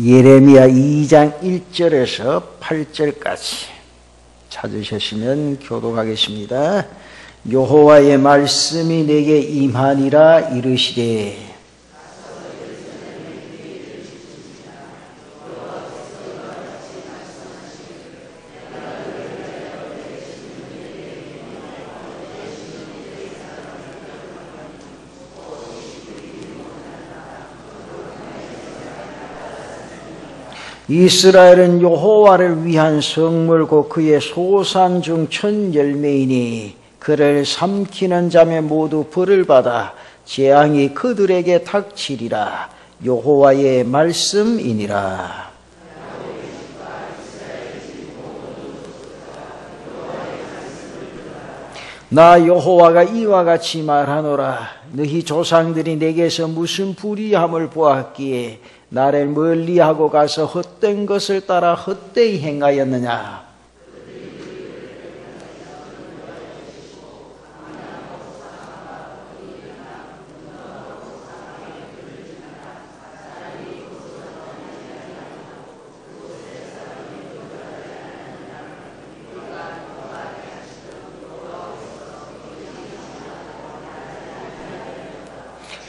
예레미야 2장 1절에서 8절까지 찾으셨으면 교독하겠습니다. 여호와의 말씀이 내게 임하니라 이르시되 이스라엘은 여호와를 위한 성물고 그의 소산 중 첫 열매이니 그를 삼키는 자매 모두 벌을 받아 재앙이 그들에게 닥치리라. 여호와의 말씀이니라. 나 여호와가 이와 같이 말하노라. 너희 조상들이 내게서 무슨 불의함을 보았기에 나를 멀리하고 가서 헛된 것을 따라 헛되이 행하였느냐.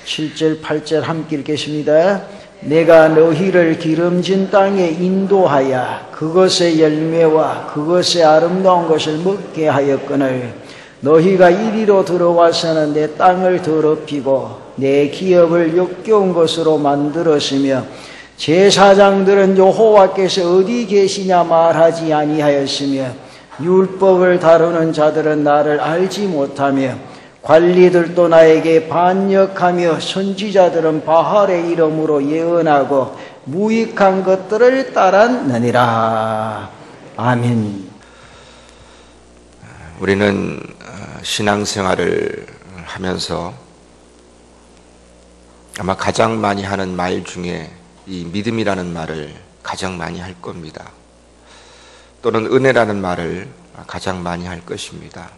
칠 절 8절 함께 읽겠습니다. 내가 너희를 기름진 땅에 인도하여 그것의 열매와 그것의 아름다운 것을 먹게 하였거늘 너희가 이리로 들어와서는 내 땅을 더럽히고 내 기업을 역겨운 것으로 만들었으며 제사장들은 여호와께서 어디 계시냐 말하지 아니하였으며 율법을 다루는 자들은 나를 알지 못하며 관리들도 나에게 반역하며 선지자들은 바알의 이름으로 예언하고 무익한 것들을 따랐느니라. 아멘. 우리는 신앙생활을 하면서 아마 가장 많이 하는 말 중에 이 믿음이라는 말을 가장 많이 할 겁니다. 또는 은혜라는 말을 가장 많이 할 것입니다.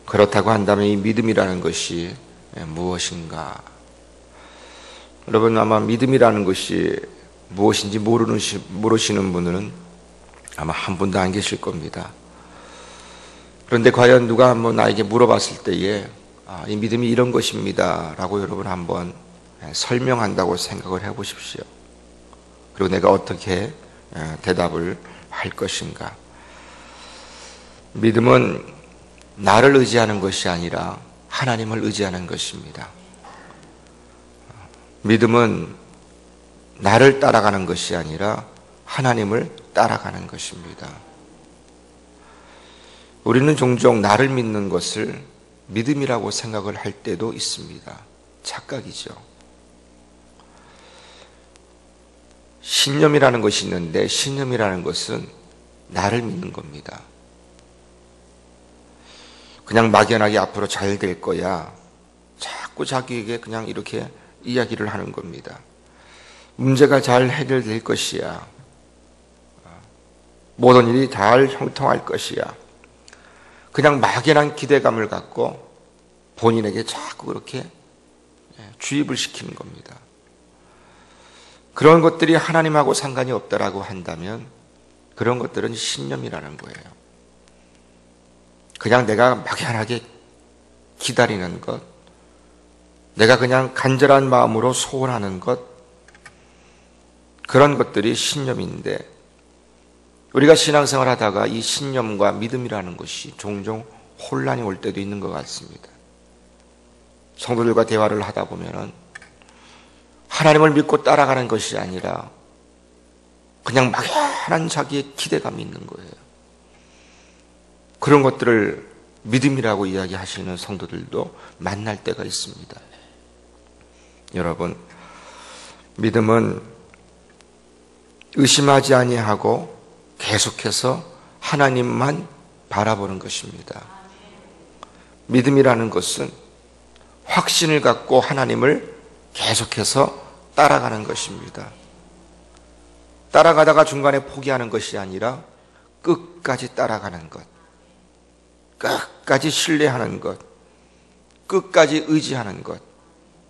그렇다고 한다면 이 믿음이라는 것이 무엇인가? 여러분 아마 믿음이라는 것이 무엇인지 모르시는 분들은 아마 한 분도 안 계실 겁니다. 그런데 과연 누가 한번 나에게 물어봤을 때에 이 믿음이 이런 것입니다 라고 여러분 한번 설명한다고 생각을 해보십시오. 그리고 내가 어떻게 대답을 할 것인가? 믿음은 나를 의지하는 것이 아니라 하나님을 의지하는 것입니다. 믿음은 나를 따라가는 것이 아니라 하나님을 따라가는 것입니다. 우리는 종종 나를 믿는 것을 믿음이라고 생각을 할 때도 있습니다. 착각이죠. 신념이라는 것이 있는데 신념이라는 것은 나를 믿는 겁니다. 그냥 막연하게 앞으로 잘 될 거야. 자꾸 자기에게 그냥 이렇게 이야기를 하는 겁니다. 문제가 잘 해결될 것이야. 모든 일이 잘 형통할 것이야. 그냥 막연한 기대감을 갖고 본인에게 자꾸 그렇게 주입을 시키는 겁니다. 그런 것들이 하나님하고 상관이 없다라고 한다면 그런 것들은 신념이라는 거예요. 그냥 내가 막연하게 기다리는 것, 내가 그냥 간절한 마음으로 소원하는 것, 그런 것들이 신념인데 우리가 신앙생활 하다가 이 신념과 믿음이라는 것이 종종 혼란이 올 때도 있는 것 같습니다. 성도들과 대화를 하다 보면은 하나님을 믿고 따라가는 것이 아니라 그냥 막연한 자기의 기대감이 있는 거예요. 그런 것들을 믿음이라고 이야기하시는 성도들도 만날 때가 있습니다. 여러분, 믿음은 의심하지 아니하고 계속해서 하나님만 바라보는 것입니다. 믿음이라는 것은 확신을 갖고 하나님을 계속해서 따라가는 것입니다. 따라가다가 중간에 포기하는 것이 아니라 끝까지 따라가는 것, 끝까지 신뢰하는 것, 끝까지 의지하는 것,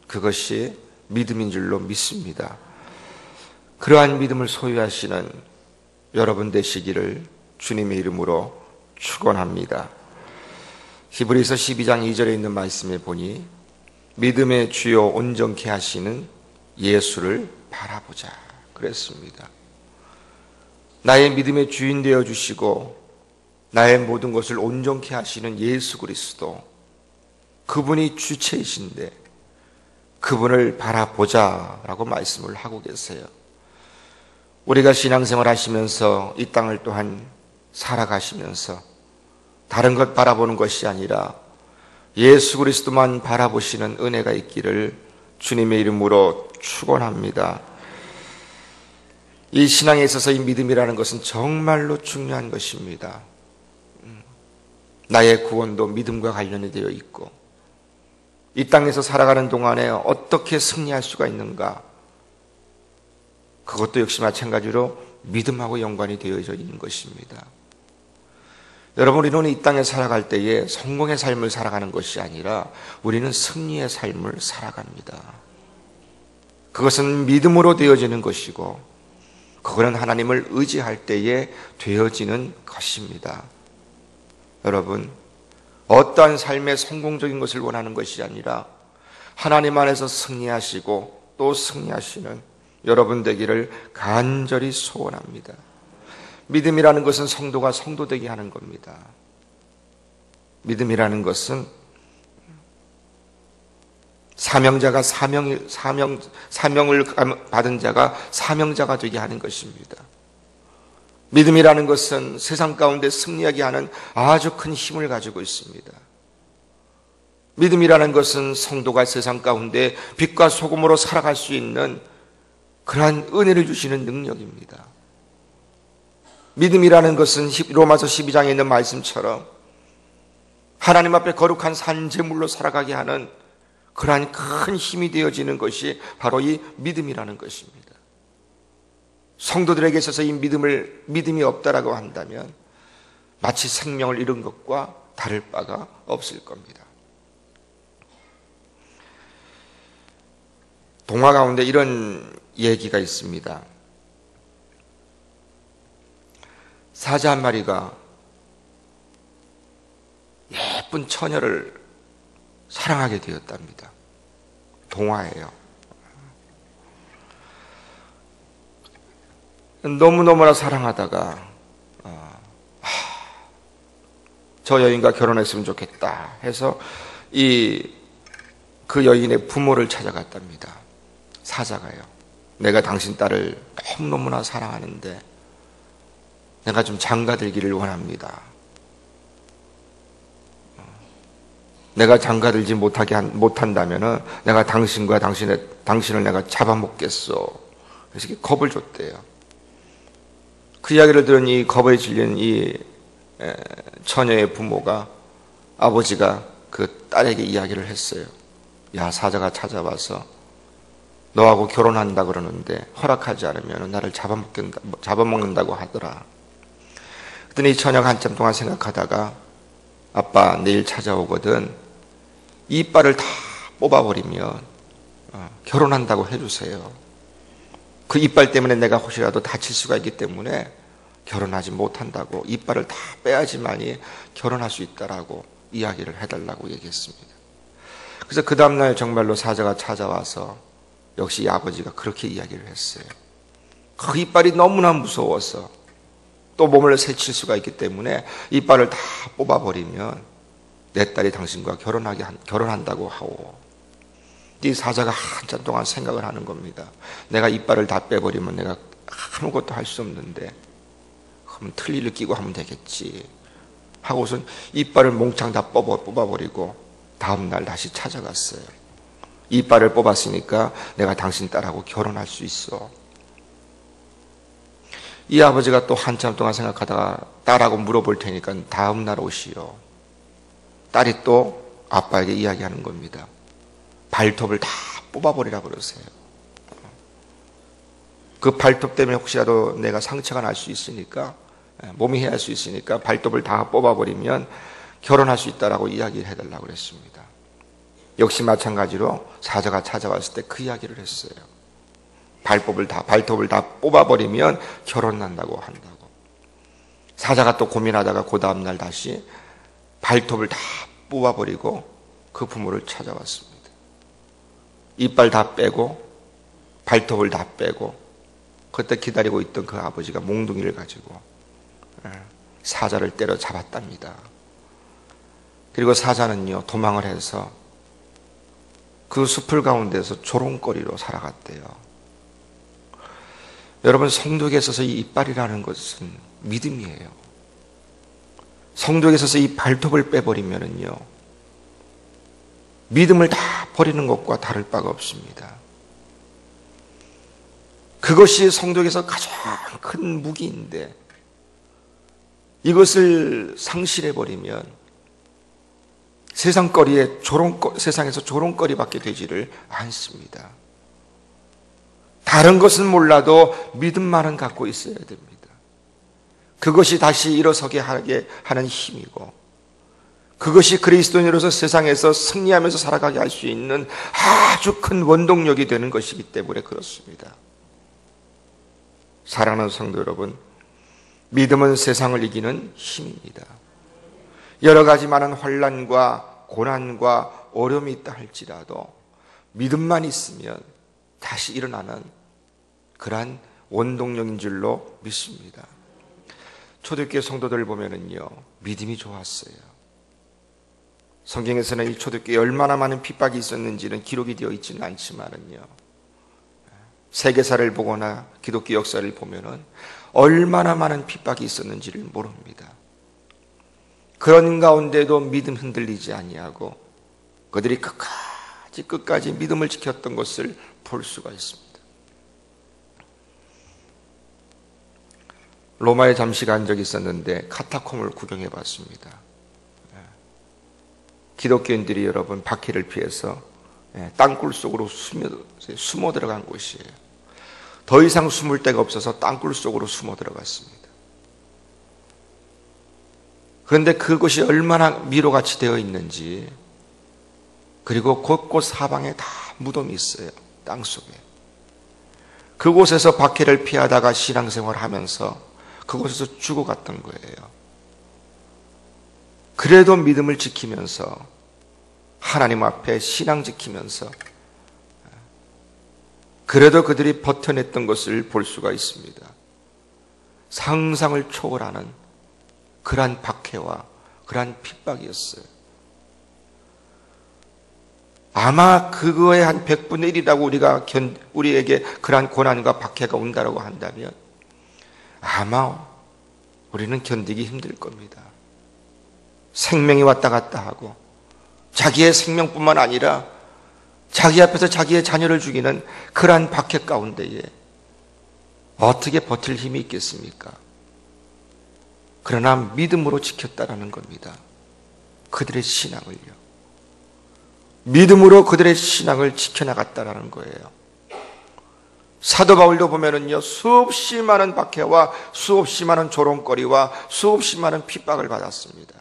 그것이 믿음인 줄로 믿습니다. 그러한 믿음을 소유하시는 여러분 되시기를 주님의 이름으로 축원합니다. 히브리서 12장 2절에 있는 말씀에 보니 믿음의 주요 온전케 하시는 예수를 바라보자 그랬습니다. 나의 믿음의 주인 되어 주시고 나의 모든 것을 온전케 하시는 예수 그리스도, 그분이 주체이신데 그분을 바라보자라고 말씀을 하고 계세요. 우리가 신앙생활 하시면서 이 땅을 또한 살아가시면서 다른 것 바라보는 것이 아니라 예수 그리스도만 바라보시는 은혜가 있기를 주님의 이름으로 축원합니다. 이 신앙에 있어서 이 믿음이라는 것은 정말로 중요한 것입니다. 나의 구원도 믿음과 관련이 되어 있고 이 땅에서 살아가는 동안에 어떻게 승리할 수가 있는가, 그것도 역시 마찬가지로 믿음하고 연관이 되어져 있는 것입니다. 여러분, 우리는 이 땅에 살아갈 때에 성공의 삶을 살아가는 것이 아니라 우리는 승리의 삶을 살아갑니다. 그것은 믿음으로 되어지는 것이고 그거는 하나님을 의지할 때에 되어지는 것입니다. 여러분, 어떠한 삶의 성공적인 것을 원하는 것이 아니라 하나님 안에서 승리하시고 또 승리하시는 여러분 되기를 간절히 소원합니다. 믿음이라는 것은 성도가 성도되게 하는 겁니다. 믿음이라는 것은 사명자가 사명을 받은 자가 사명자가 되게 하는 것입니다. 믿음이라는 것은 세상 가운데 승리하게 하는 아주 큰 힘을 가지고 있습니다. 믿음이라는 것은 성도가 세상 가운데 빛과 소금으로 살아갈 수 있는 그러한 은혜를 주시는 능력입니다. 믿음이라는 것은 로마서 12장에 있는 말씀처럼 하나님 앞에 거룩한 산제물로 살아가게 하는 그러한 큰 힘이 되어지는 것이 바로 이 믿음이라는 것입니다. 성도들에게 있어서 이 믿음이 없다라고 한다면 마치 생명을 잃은 것과 다를 바가 없을 겁니다. 동화 가운데 이런 얘기가 있습니다. 사자 한 마리가 예쁜 처녀를 사랑하게 되었답니다. 동화예요. 너무너무나 사랑하다가 저 여인과 결혼했으면 좋겠다 해서 그 여인의 부모를 찾아갔답니다. 사자가요. 내가 당신 딸을 너무너무나 사랑하는데 내가 좀 장가들기를 원합니다. 내가 장가들지 못한다면은 내가 당신을 내가 잡아먹겠소. 그래서 이렇게 겁을 줬대요. 그 이야기를 들은 이 겁에 질린 이 처녀의 부모가, 아버지가 그 딸에게 이야기를 했어요. 야, 사자가 찾아와서 너하고 결혼한다 그러는데 허락하지 않으면 나를 잡아먹는다고 하더라. 그랬더니 이 처녀가 한참 동안 생각하다가, 아빠 내일 찾아오거든 이빨을 다 뽑아버리면 결혼한다고 해주세요. 그 이빨 때문에 내가 혹시라도 다칠 수가 있기 때문에 결혼하지 못한다고, 이빨을 다 빼야지만이 결혼할 수 있다라고 이야기를 해달라고 얘기했습니다. 그래서 그 다음날 정말로 사자가 찾아와서 역시 이 아버지가 그렇게 이야기를 했어요. 그 이빨이 너무나 무서워서 또 몸을 새칠 수가 있기 때문에 이빨을 다 뽑아버리면 내 딸이 당신과 결혼한다고 하오. 이 사자가 한참 동안 생각을 하는 겁니다. 내가 이빨을 다 빼버리면 내가 아무것도 할 수 없는데 그럼 틀니를 끼고 하면 되겠지 하고선 이빨을 몽창 다 뽑아버리고 다음날 다시 찾아갔어요. 이빨을 뽑았으니까 내가 당신 딸하고 결혼할 수 있어. 이 아버지가 또 한참 동안 생각하다가 딸하고 물어볼 테니까 다음날 오시오. 딸이 또 아빠에게 이야기하는 겁니다. 발톱을 다 뽑아버리라 그러세요. 그 발톱 때문에 혹시라도 내가 상처가 날 수 있으니까, 몸이 해할 수 있으니까 발톱을 다 뽑아버리면 결혼할 수 있다라고 이야기를 해달라고 그랬습니다. 역시 마찬가지로 사자가 찾아왔을 때 그 이야기를 했어요. 발톱을 다 뽑아버리면 결혼한다고 한다고. 사자가 또 고민하다가 그 다음날 다시 발톱을 다 뽑아버리고 그 부모를 찾아왔습니다. 이빨 다 빼고 발톱을 다 빼고 그때 기다리고 있던 그 아버지가 몽둥이를 가지고 사자를 때려 잡았답니다. 그리고 사자는요 도망을 해서 그 숲을 가운데서 조롱거리로 살아갔대요. 여러분, 성도에게 있어서 이 이빨이라는 것은 믿음이에요. 성도에게 있어서 이 발톱을 빼버리면은요 믿음을 다 버리는 것과 다를 바가 없습니다. 그것이 성도에게서 가장 큰 무기인데 이것을 상실해버리면 세상에서 조롱거리밖에 되지를 않습니다. 다른 것은 몰라도 믿음만은 갖고 있어야 됩니다. 그것이 다시 일어서게 하게 하는 힘이고 그것이 그리스도인으로서 세상에서 승리하면서 살아가게 할 수 있는 아주 큰 원동력이 되는 것이기 때문에 그렇습니다. 사랑하는 성도 여러분, 믿음은 세상을 이기는 힘입니다. 여러 가지 많은 환난과 고난과 어려움이 있다 할지라도 믿음만 있으면 다시 일어나는 그러한 원동력인 줄로 믿습니다. 초대교회 성도들을 보면은요 믿음이 좋았어요. 성경에서는 이 초대교회에 얼마나 많은 핍박이 있었는지는 기록이 되어 있지는 않지만은요 세계사를 보거나 기독교 역사를 보면은 얼마나 많은 핍박이 있었는지를 모릅니다. 그런 가운데도 믿음 흔들리지 아니하고 그들이 끝까지 믿음을 지켰던 것을 볼 수가 있습니다. 로마에 잠시 간 적이 있었는데 카타콤을 구경해 봤습니다. 기독교인들이 여러분 박해를 피해서 땅굴 속으로 숨어 들어간 곳이에요. 더 이상 숨을 데가 없어서 땅굴 속으로 숨어 들어갔습니다. 그런데 그곳이 얼마나 미로같이 되어 있는지, 그리고 곳곳 사방에 다 무덤이 있어요. 땅속에. 그곳에서 박해를 피하다가 신앙생활을 하면서 그곳에서 죽어갔던 거예요. 그래도 믿음을 지키면서 하나님 앞에 신앙 지키면서 그래도 그들이 버텨냈던 것을 볼 수가 있습니다. 상상을 초월하는 그러한 박해와 그러한 핍박이었어요. 아마 그거의 한 100분의 1이라고 우리에게 그러한 고난과 박해가 온다고 한다면 아마 우리는 견디기 힘들 겁니다. 생명이 왔다 갔다 하고 자기의 생명뿐만 아니라 자기 앞에서 자기의 자녀를 죽이는 그러한 박해 가운데에 어떻게 버틸 힘이 있겠습니까? 그러나 믿음으로 지켰다라는 겁니다. 그들의 신앙을요. 믿음으로 그들의 신앙을 지켜나갔다라는 거예요. 사도 바울도 보면은요, 수없이 많은 박해와 수없이 많은 조롱거리와 수없이 많은 핍박을 받았습니다.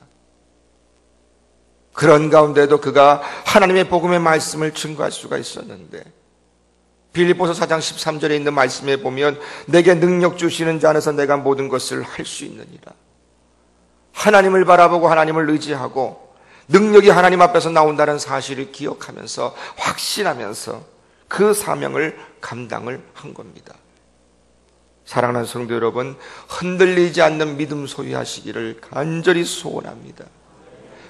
그런 가운데도 그가 하나님의 복음의 말씀을 증거할 수가 있었는데, 빌립보서 4장 13절에 있는 말씀에 보면 내게 능력 주시는 자 안에서 내가 모든 것을 할 수 있느니라. 하나님을 바라보고 하나님을 의지하고 능력이 하나님 앞에서 나온다는 사실을 기억하면서 확신하면서 그 사명을 감당을 한 겁니다. 사랑하는 성도 여러분, 흔들리지 않는 믿음 소유하시기를 간절히 소원합니다.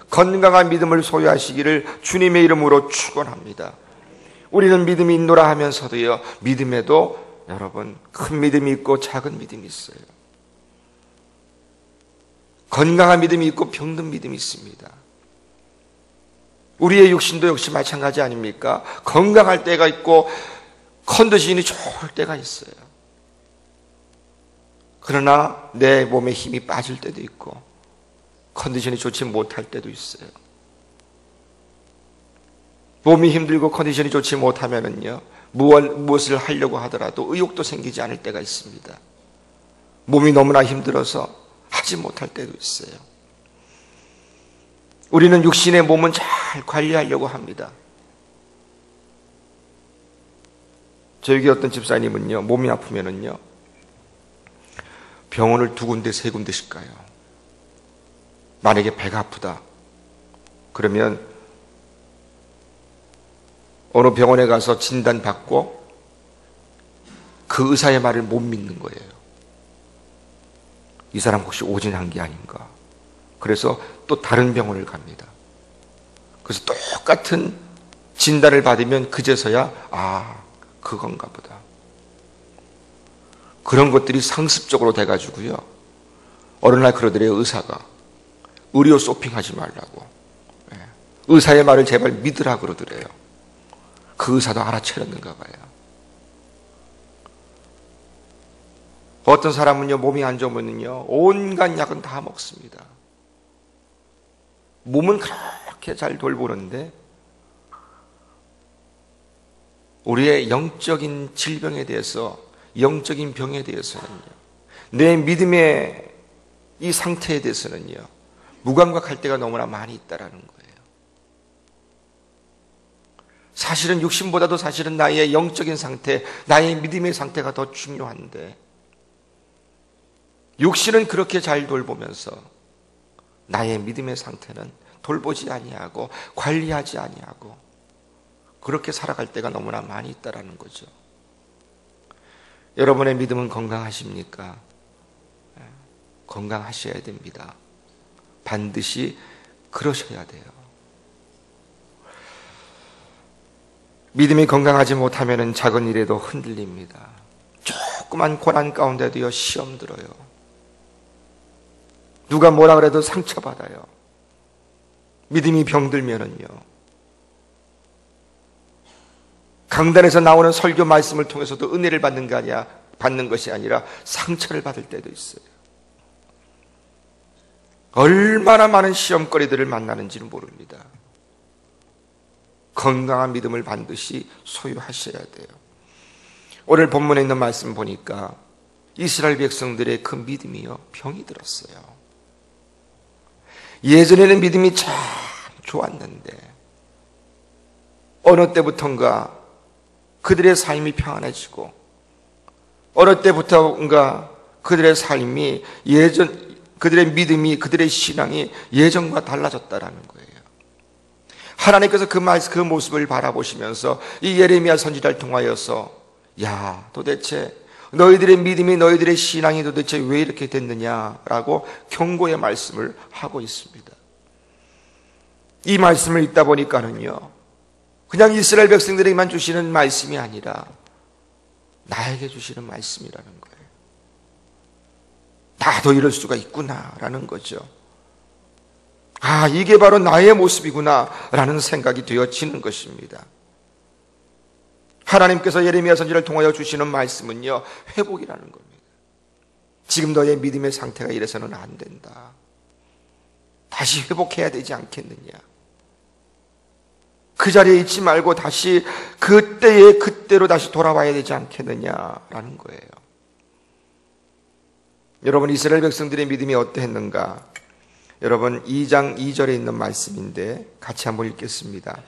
건강한 믿음을 소유하시기를 주님의 이름으로 축원합니다. 우리는 믿음이 있노라 하면서도요, 믿음에도 여러분 큰 믿음이 있고 작은 믿음이 있어요. 건강한 믿음이 있고 병든 믿음이 있습니다. 우리의 육신도 역시 마찬가지 아닙니까? 건강할 때가 있고 컨디션이 좋을 때가 있어요. 그러나 내 몸에 힘이 빠질 때도 있고 컨디션이 좋지 못할 때도 있어요. 몸이 힘들고 컨디션이 좋지 못하면은요, 무엇을 하려고 하더라도 의욕도 생기지 않을 때가 있습니다. 몸이 너무나 힘들어서 하지 못할 때도 있어요. 우리는 육신의 몸은 잘 관리하려고 합니다. 저에게 어떤 집사님은요, 몸이 아프면은요, 병원을 2군데, 3군데씩 가요. 만약에 배가 아프다. 그러면 어느 병원에 가서 진단받고 그 의사의 말을 못 믿는 거예요. 이 사람 혹시 오진한 게 아닌가. 그래서 또 다른 병원을 갑니다. 그래서 똑같은 진단을 받으면 그제서야 그건가 보다. 그런 것들이 상습적으로 돼가지고요. 어느 날 그러더래요, 의사가. 의료 쇼핑하지 말라고. 의사의 말을 제발 믿으라 그러더래요. 그 의사도 알아채렸는가 봐요. 어떤 사람은요, 몸이 안 좋으면요, 온갖 약은 다 먹습니다. 몸은 그렇게 잘 돌보는데, 우리의 영적인 질병에 대해서, 영적인 병에 대해서는요, 내 믿음의 이 상태에 대해서는요, 무감각할 때가 너무나 많이 있다라는 거예요. 사실은 육신보다도 사실은 나의 영적인 상태, 나의 믿음의 상태가 더 중요한데, 육신은 그렇게 잘 돌보면서 나의 믿음의 상태는 돌보지 아니하고 관리하지 아니하고 그렇게 살아갈 때가 너무나 많이 있다라는 거죠. 여러분의 믿음은 건강하십니까? 건강하셔야 됩니다. 반드시 그러셔야 돼요. 믿음이 건강하지 못하면 작은 일에도 흔들립니다. 조그만 고난 가운데도요, 시험 들어요. 누가 뭐라 그래도 상처받아요. 믿음이 병들면은요, 강단에서 나오는 설교 말씀을 통해서도 은혜를 받는 것이 아니라 상처를 받을 때도 있어요. 얼마나 많은 시험거리들을 만나는지는 모릅니다. 건강한 믿음을 반드시 소유하셔야 돼요. 오늘 본문에 있는 말씀 보니까 이스라엘 백성들의 그 믿음이요, 병이 들었어요. 예전에는 믿음이 참 좋았는데 어느 때부턴가 그들의 삶이 평안해지고 어느 때부턴가 그들의 삶이 그들의 믿음이, 그들의 신앙이 예전과 달라졌다라는 거예요. 하나님께서 그 모습을 바라보시면서 이 예레미야 선지자를 통하여서 도대체 너희들의 믿음이, 너희들의 신앙이 도대체 왜 이렇게 됐느냐라고 경고의 말씀을 하고 있습니다. 이 말씀을 읽다 보니까는요, 그냥 이스라엘 백성들에게만 주시는 말씀이 아니라 나에게 주시는 말씀이라는 거예요. 나도 이럴 수가 있구나라는 거죠. 이게 바로 나의 모습이구나라는 생각이 되어지는 것입니다. 하나님께서 예레미야 선지자를 통하여 주시는 말씀은요, 회복이라는 겁니다. 지금 너의 믿음의 상태가 이래서는 안 된다. 다시 회복해야 되지 않겠느냐. 그 자리에 있지 말고 다시 그때로 다시 돌아와야 되지 않겠느냐라는 거예요. 여러분, 이스라엘 백성들의 믿음이 어떠했는가? 여러분, 2장 2절에 있는 말씀인데 같이 한번 읽겠습니다.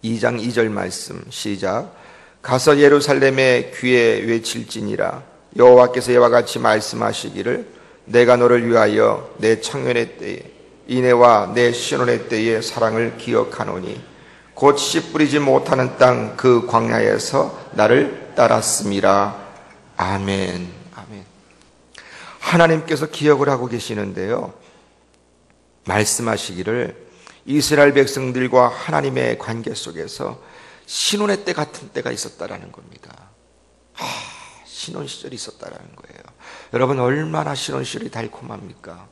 2장 2절 말씀 시작. 가서 예루살렘의 귀에 외칠지니라. 여호와께서 이와 같이 말씀하시기를 내가 너를 위하여 내 청년의 때에 이내와 내 신혼의 때의 사랑을 기억하노니 곧 씨 뿌리지 못하는 땅 그 광야에서 나를 따랐음이라. 아멘. 아멘. 하나님께서 기억을 하고 계시는데요, 말씀하시기를 이스라엘 백성들과 하나님의 관계 속에서 신혼의 때 같은 때가 있었다라는 겁니다. 신혼 시절이 있었다라는 거예요. 여러분, 얼마나 신혼 시절이 달콤합니까?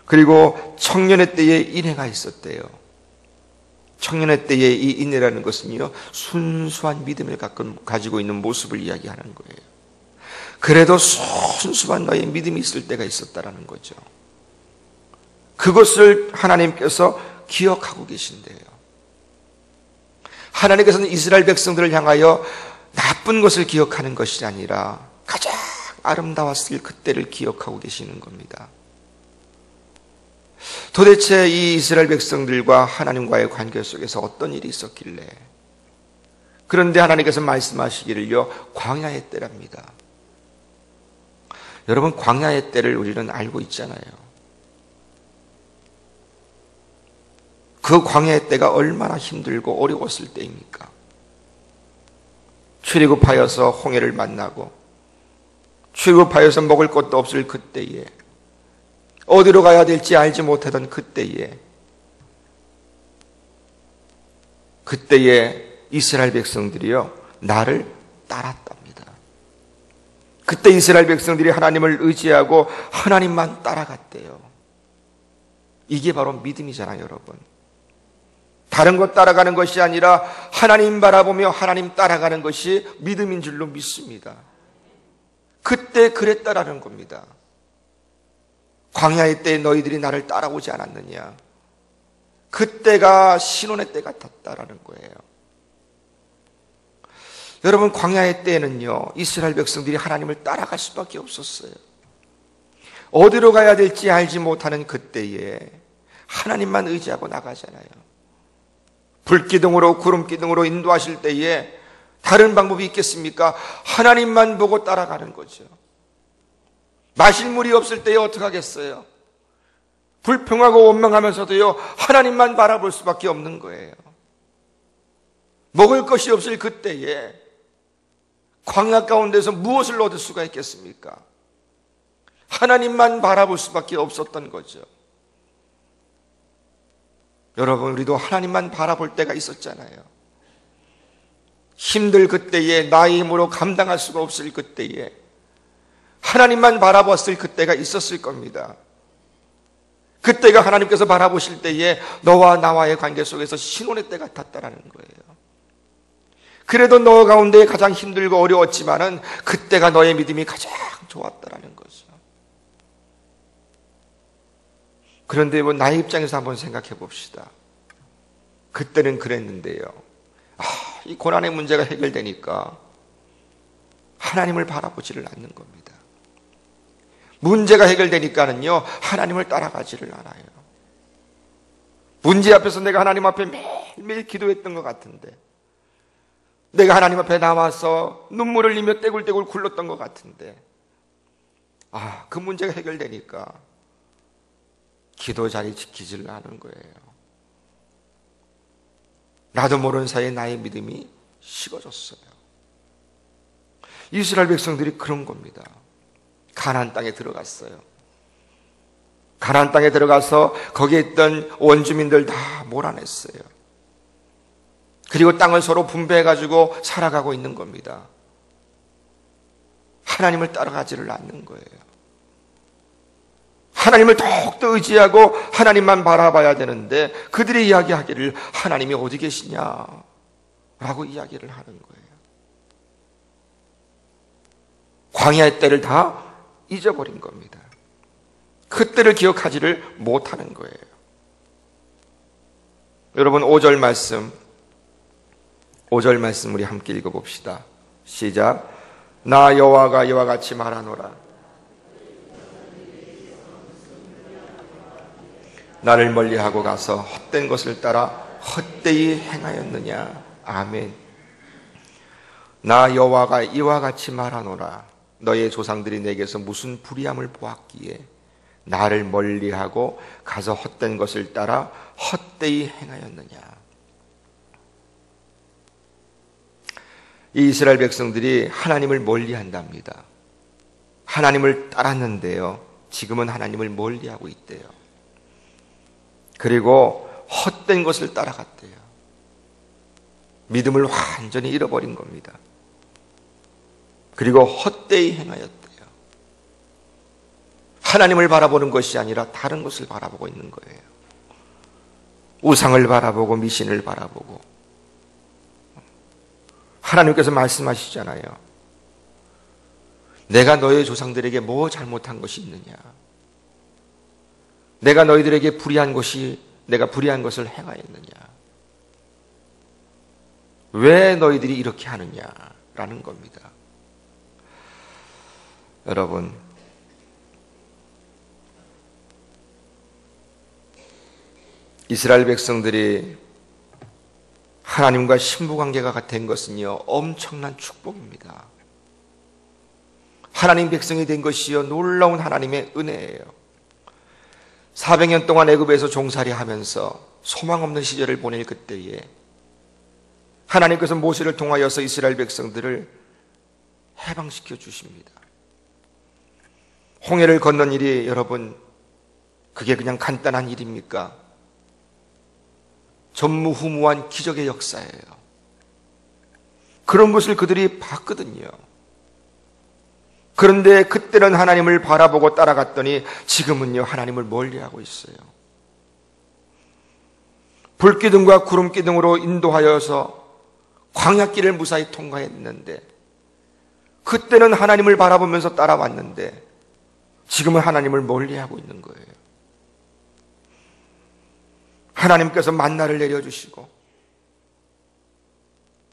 그리고 청년의 때에 인애가 있었대요. 청년의 때에 이 인애라는 것은요, 순수한 믿음을 가지고 있는 모습을 이야기하는 거예요. 그래도 순수한 너의 믿음이 있을 때가 있었다라는 거죠. 그것을 하나님께서 기억하고 계신대요. 하나님께서는 이스라엘 백성들을 향하여 나쁜 것을 기억하는 것이 아니라 가장 아름다웠을 그때를 기억하고 계시는 겁니다. 도대체 이 이스라엘 백성들과 하나님과의 관계 속에서 어떤 일이 있었길래 그런데 하나님께서 말씀하시기를요, 광야의 때랍니다. 여러분, 광야의 때를 우리는 알고 있잖아요. 그 광야의 때가 얼마나 힘들고 어려웠을 때입니까? 출애굽하여서 홍해를 만나고 출애굽하여서 먹을 것도 없을 그때에, 어디로 가야 될지 알지 못하던 그때에 이스라엘 백성들이요, 나를 따랐답니다. 그때 이스라엘 백성들이 하나님을 의지하고 하나님만 따라갔대요. 이게 바로 믿음이잖아요, 여러분. 다른 것 따라가는 것이 아니라 하나님 바라보며 하나님 따라가는 것이 믿음인 줄로 믿습니다. 그때 그랬다라는 겁니다. 광야의 때에 너희들이 나를 따라오지 않았느냐? 그때가 신혼의 때 같았다라는 거예요. 여러분, 광야의 때에는요, 이스라엘 백성들이 하나님을 따라갈 수밖에 없었어요. 어디로 가야 될지 알지 못하는 그때에 하나님만 의지하고 나가잖아요. 불기둥으로 구름기둥으로 인도하실 때에 다른 방법이 있겠습니까? 하나님만 보고 따라가는 거죠. 마실 물이 없을 때에 어떻게 하겠어요? 불평하고 원망하면서도요, 하나님만 바라볼 수밖에 없는 거예요. 먹을 것이 없을 그때에 광야 가운데서 무엇을 얻을 수가 있겠습니까? 하나님만 바라볼 수밖에 없었던 거죠. 여러분, 우리도 하나님만 바라볼 때가 있었잖아요. 힘들 그때에, 나의 힘으로 감당할 수가 없을 그때에 하나님만 바라봤을 그때가 있었을 겁니다. 그때가 하나님께서 바라보실 때에 너와 나와의 관계 속에서 신혼의 때 같았다라는 거예요. 그래도 너 가운데 가장 힘들고 어려웠지만은 그때가 너의 믿음이 가장 좋았다라는 거죠. 그런데 뭐 나의 입장에서 한번 생각해 봅시다. 그때는 그랬는데요, 이 고난의 문제가 해결되니까 하나님을 바라보지를 않는 겁니다. 문제가 해결되니까는요, 하나님을 따라가지를 않아요. 문제 앞에서 내가 하나님 앞에 매일매일 기도했던 것 같은데, 내가 하나님 앞에 나와서 눈물을 흘리며 떼굴떼굴 굴렀던 것 같은데, 그 문제가 해결되니까 기도 자리 지키지를 않은 거예요. 나도 모르는 사이에 나의 믿음이 식어졌어요. 이스라엘 백성들이 그런 겁니다. 가나안 땅에 들어갔어요. 가나안 땅에 들어가서 거기에 있던 원주민들 다 몰아냈어요. 그리고 땅을 서로 분배해가지고 살아가고 있는 겁니다. 하나님을 따라가지를 않는 거예요. 하나님을 더욱더 의지하고 하나님만 바라봐야 되는데 그들이 이야기하기를 하나님이 어디 계시냐 라고 이야기를 하는 거예요. 광야의 때를 다 잊어버린 겁니다. 그때를 기억하지를 못하는 거예요. 여러분, 5절 말씀 우리 함께 읽어봅시다. 시작. 나 여호와가 이와 같이 말하노라. 나를 멀리하고 가서 헛된 것을 따라 헛되이 행하였느냐. 아멘. 나 여호와가 이와 같이 말하노라. 너의 조상들이 내게서 무슨 불의함을 보았기에 나를 멀리하고 가서 헛된 것을 따라 헛되이 행하였느냐. 이 이스라엘 백성들이 하나님을 멀리한답니다. 하나님을 따랐는데요, 지금은 하나님을 멀리하고 있대요. 그리고 헛된 것을 따라갔대요. 믿음을 완전히 잃어버린 겁니다. 그리고 헛되이 행하였대요. 하나님을 바라보는 것이 아니라 다른 것을 바라보고 있는 거예요. 우상을 바라보고 미신을 바라보고. 하나님께서 말씀하시잖아요. 내가 너의 조상들에게 뭐 잘못한 것이 있느냐. 내가 너희들에게 내가 불의한 것을 행하였느냐. 왜 너희들이 이렇게 하느냐라는 겁니다. 여러분, 이스라엘 백성들이 하나님과 신부관계가 된 것은요, 엄청난 축복입니다. 하나님 백성이 된 것이요, 놀라운 하나님의 은혜예요. 400년 동안 애굽에서 종살이 하면서 소망 없는 시절을 보낼 그때에 하나님께서 모세를 통하여서 이스라엘 백성들을 해방시켜 주십니다. 홍해를 건넌 일이 여러분, 그게 그냥 간단한 일입니까? 전무후무한 기적의 역사예요. 그런 것을 그들이 봤거든요. 그런데 그때는 하나님을 바라보고 따라갔더니 지금은요, 하나님을 멀리하고 있어요. 불기둥과 구름기둥으로 인도하여서 광야길을 무사히 통과했는데, 그때는 하나님을 바라보면서 따라왔는데 지금은 하나님을 멀리하고 있는 거예요. 하나님께서 만나를 내려주시고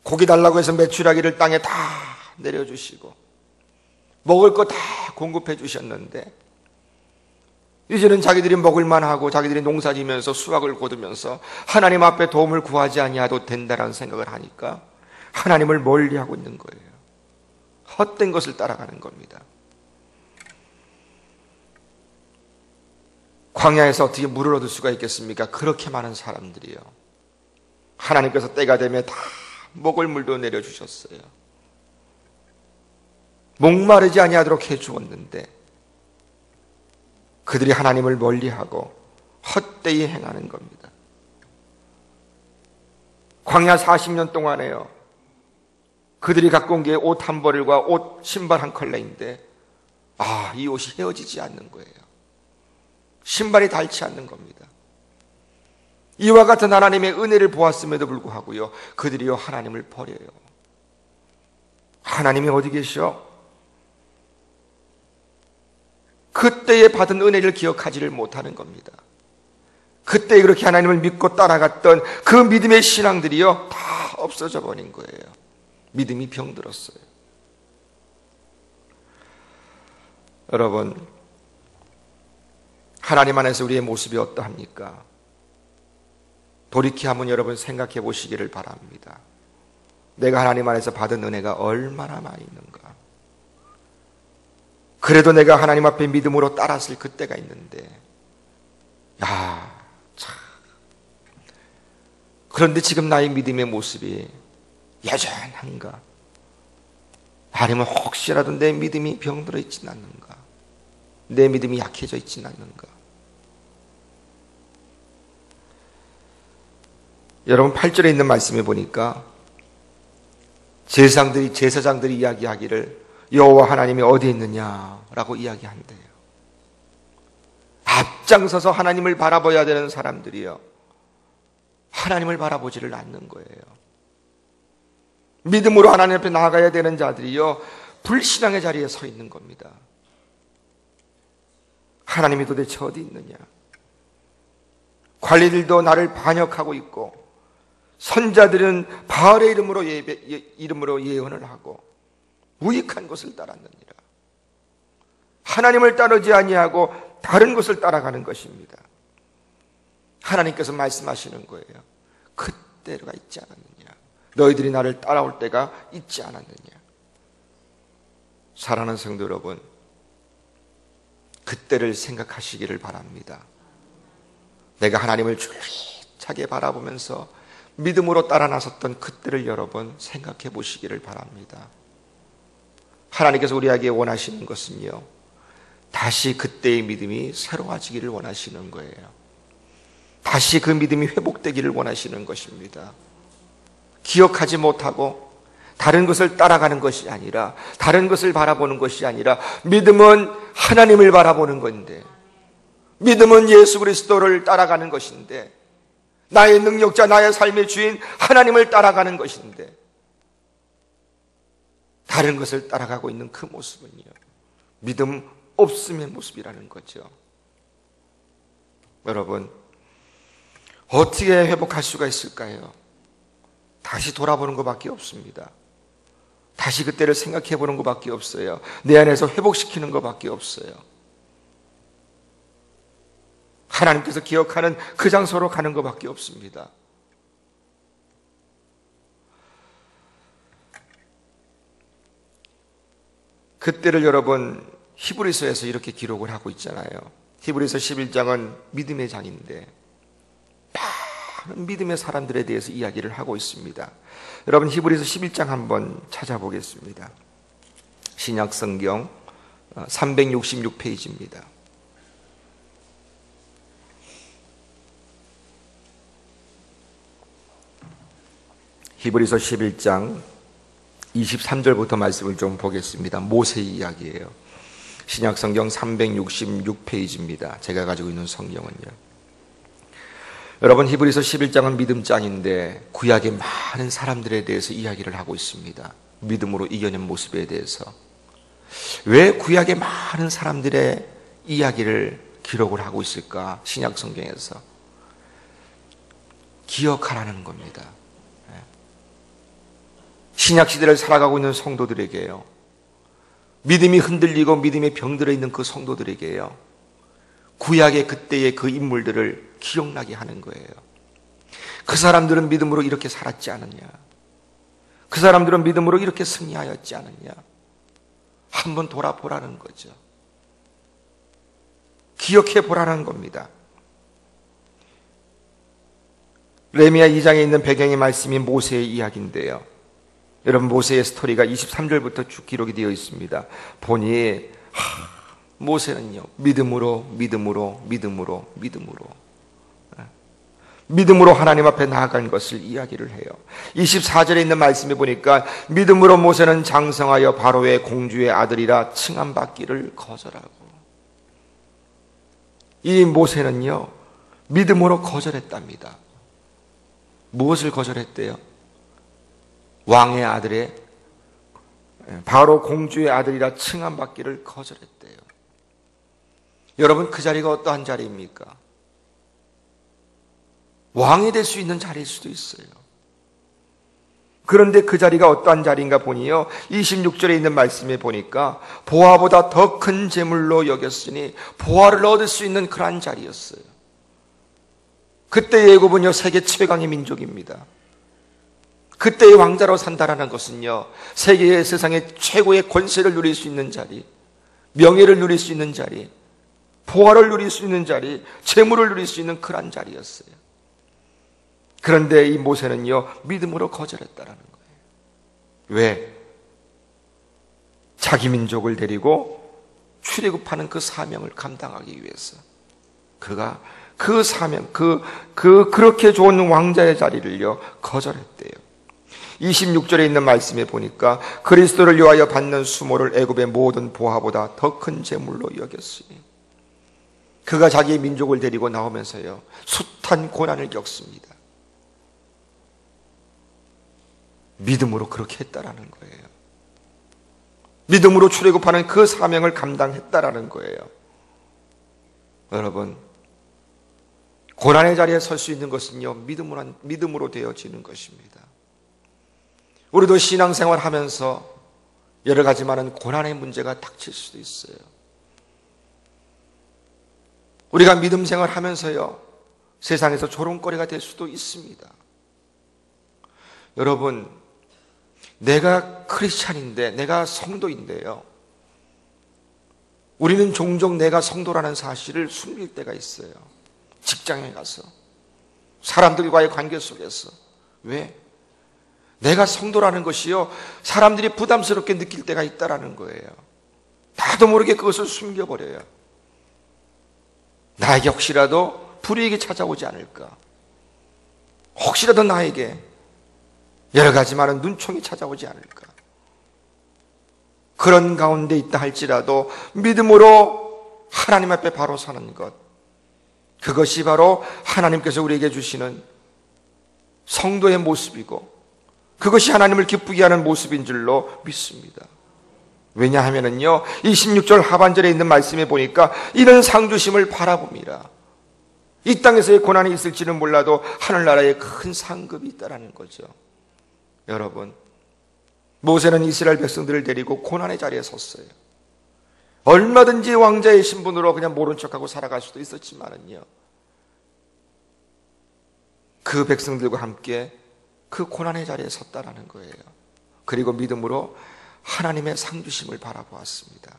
고기 달라고 해서 메추라기를 땅에 다 내려주시고 먹을 거 다 공급해 주셨는데, 이제는 자기들이 먹을만하고 자기들이 농사지면서 수확을 거두면서 하나님 앞에 도움을 구하지 아니하도 된다는 생각을 하니까 하나님을 멀리하고 있는 거예요. 헛된 것을 따라가는 겁니다. 광야에서 어떻게 물을 얻을 수가 있겠습니까? 그렇게 많은 사람들이요. 하나님께서 때가 되면 다 먹을 물도 내려주셨어요. 목마르지 아니하도록 해주었는데 그들이 하나님을 멀리하고 헛되이 행하는 겁니다. 광야 40년 동안에요, 그들이 갖고 온 게 옷 한 벌과 옷 신발 한 컬레인데 이 옷이 헤어지지 않는 거예요. 신발이 닳지 않는 겁니다. 이와 같은 하나님의 은혜를 보았음에도 불구하고요, 그들이요, 하나님을 버려요. 하나님이 어디 계셔? 그때에 받은 은혜를 기억하지를 못하는 겁니다. 그때 그렇게 하나님을 믿고 따라갔던 그 믿음의 신앙들이요, 다 없어져 버린 거예요. 믿음이 병들었어요. 여러분, 하나님 안에서 우리의 모습이 어떠합니까? 돌이켜 한번 여러분 생각해 보시기를 바랍니다. 내가 하나님 안에서 받은 은혜가 얼마나 많이 있는가? 그래도 내가 하나님 앞에 믿음으로 따랐을 그때가 있는데, 참. 그런데 지금 나의 믿음의 모습이 여전한가? 아니면 혹시라도 내 믿음이 병들어 있지는 않는가? 내 믿음이 약해져 있지는 않는가? 여러분, 8절에 있는 말씀에 보니까 제사장들이 이야기하기를 여호와 하나님이 어디에 있느냐라고 이야기한대요. 앞장서서 하나님을 바라봐야 되는 사람들이요, 하나님을 바라보지를 않는 거예요. 믿음으로 하나님 앞에 나아가야 되는 자들이요, 불신앙의 자리에 서 있는 겁니다. 하나님이 도대체 어디 있느냐? 관리들도 나를 반역하고 있고, 선자들은 바알의 이름으로 예언을 하고 무익한 것을 따랐느니라. 하나님을 따르지 아니하고 다른 것을 따라가는 것입니다. 하나님께서 말씀하시는 거예요. 그때가 있지 않았느냐? 너희들이 나를 따라올 때가 있지 않았느냐? 사랑하는 성도 여러분, 그때를 생각하시기를 바랍니다. 내가 하나님을 줄기차게 바라보면서 믿음으로 따라 나섰던 그때를 여러분 생각해 보시기를 바랍니다. 하나님께서 우리에게 원하시는 것은요, 다시 그때의 믿음이 새로워지기를 원하시는 거예요. 다시 그 믿음이 회복되기를 원하시는 것입니다. 기억하지 못하고 다른 것을 따라가는 것이 아니라, 다른 것을 바라보는 것이 아니라, 믿음은 하나님을 바라보는 건데, 믿음은 예수 그리스도를 따라가는 것인데, 나의 능력자, 나의 삶의 주인 하나님을 따라가는 것인데, 다른 것을 따라가고 있는 그 모습은요, 믿음 없음의 모습이라는 거죠. 여러분, 어떻게 회복할 수가 있을까요? 다시 돌아보는 것밖에 없습니다. 다시 그때를 생각해 보는 것밖에 없어요. 내 안에서 회복시키는 것밖에 없어요. 하나님께서 기억하는 그 장소로 가는 것밖에 없습니다. 그때를 여러분 히브리서에서 이렇게 기록을 하고 있잖아요. 히브리서 11장은 믿음의 장인데 많은 믿음의 사람들에 대해서 이야기를 하고 있습니다. 여러분 히브리서 11장 한번 찾아보겠습니다. 신약성경 366페이지입니다. 히브리서 11장 23절부터 말씀을 좀 보겠습니다. 모세 이야기예요. 신약성경 366페이지입니다. 제가 가지고 있는 성경은요. 여러분 히브리서 11장은 믿음장인데 구약의 많은 사람들에 대해서 이야기를 하고 있습니다. 믿음으로 이겨낸 모습에 대해서. 왜 구약의 많은 사람들의 이야기를 기록을 하고 있을까? 신약성경에서 기억하라는 겁니다. 신약시대를 살아가고 있는 성도들에게요, 믿음이 흔들리고 믿음에 병들어 있는 그 성도들에게요, 구약의 그때의 그 인물들을 기억나게 하는 거예요. 그 사람들은 믿음으로 이렇게 살았지 않느냐, 그 사람들은 믿음으로 이렇게 승리하였지 않느냐, 한번 돌아보라는 거죠. 기억해 보라는 겁니다. 레미야 2장에 있는 배경의 말씀이 모세의 이야기인데요, 여러분 모세의 스토리가 23절부터 쭉 기록이 되어 있습니다. 보니 모세는요 믿음으로 하나님 앞에 나아간 것을 이야기를 해요. 24절에 있는 말씀에 보니까 믿음으로 모세는 장성하여 바로의 공주의 아들이라 칭함받기를 거절하고, 이 모세는요 믿음으로 거절했답니다. 무엇을 거절했대요? 왕의 아들의, 바로 공주의 아들이라 칭함받기를 거절했대요. 여러분 그 자리가 어떠한 자리입니까? 왕이 될 수 있는 자리일 수도 있어요. 그런데 그 자리가 어떠한 자리인가 보니요, 26절에 있는 말씀에 보니까 보화보다 더 큰 재물로 여겼으니 보화를 얻을 수 있는 그러한 자리였어요. 그때 애굽은요 세계 최강의 민족입니다. 그때의 왕자로 산다라는 것은요 세계의 세상의 최고의 권세를 누릴 수 있는 자리, 명예를 누릴 수 있는 자리, 보화를 누릴 수 있는 자리, 재물을 누릴 수 있는 그런 자리였어요. 그런데 이 모세는요 믿음으로 거절했다라는 거예요. 왜? 자기 민족을 데리고 출애굽하는 그 사명을 감당하기 위해서 그가 그 사명, 그렇게 좋은 왕자의 자리를요 거절했대요. 26절에 있는 말씀에 보니까 그리스도를 위하여 받는 수모를 애굽의 모든 보화보다 더 큰 재물로 여겼으니, 그가 자기의 민족을 데리고 나오면서요 숱한 고난을 겪습니다. 믿음으로 그렇게 했다라는 거예요. 믿음으로 출애굽하는 그 사명을 감당했다라는 거예요. 여러분 고난의 자리에 설 수 있는 것은요 믿음으로 되어지는 것입니다. 우리도 신앙생활 하면서 여러 가지 많은 고난의 문제가 닥칠 수도 있어요. 우리가 믿음 생활 하면서요 세상에서 조롱거리가 될 수도 있습니다. 여러분 내가 크리스찬인데, 내가 성도인데요, 우리는 종종 내가 성도라는 사실을 숨길 때가 있어요. 직장에 가서, 사람들과의 관계 속에서. 왜? 내가 성도라는 것이요 사람들이 부담스럽게 느낄 때가 있다라는 거예요. 나도 모르게 그것을 숨겨버려요. 나에게 혹시라도 불이익이 찾아오지 않을까, 혹시라도 나에게 여러 가지 많은 눈총이 찾아오지 않을까, 그런 가운데 있다 할지라도 믿음으로 하나님 앞에 바로 서는 것, 그것이 바로 하나님께서 우리에게 주시는 성도의 모습이고 그것이 하나님을 기쁘게 하는 모습인 줄로 믿습니다. 왜냐하면은요 26절 하반절에 있는 말씀에 보니까 이런 상 주심을 바라봅니다. 이 땅에서의 고난이 있을지는 몰라도 하늘나라에 큰 상급이 있다라는 거죠. 여러분 모세는 이스라엘 백성들을 데리고 고난의 자리에 섰어요. 얼마든지 왕자의 신분으로 그냥 모른 척하고 살아갈 수도 있었지만은요 그 백성들과 함께 그 고난의 자리에 섰다라는 거예요. 그리고 믿음으로 하나님의 상주심을 바라보았습니다.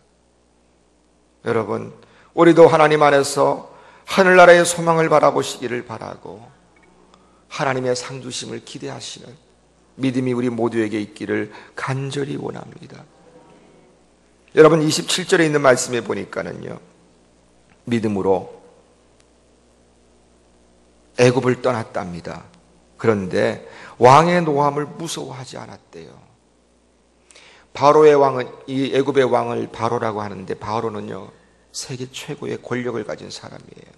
여러분, 우리도 하나님 안에서 하늘나라의 소망을 바라보시기를 바라고 하나님의 상주심을 기대하시는 믿음이 우리 모두에게 있기를 간절히 원합니다. 여러분, 27절에 있는 말씀에 보니까는요, 믿음으로 애굽을 떠났답니다. 그런데 왕의 노함을 무서워하지 않았대요. 바로의 왕은, 이 애굽의 왕을 바로라고 하는데, 바로는요 세계 최고의 권력을 가진 사람이에요.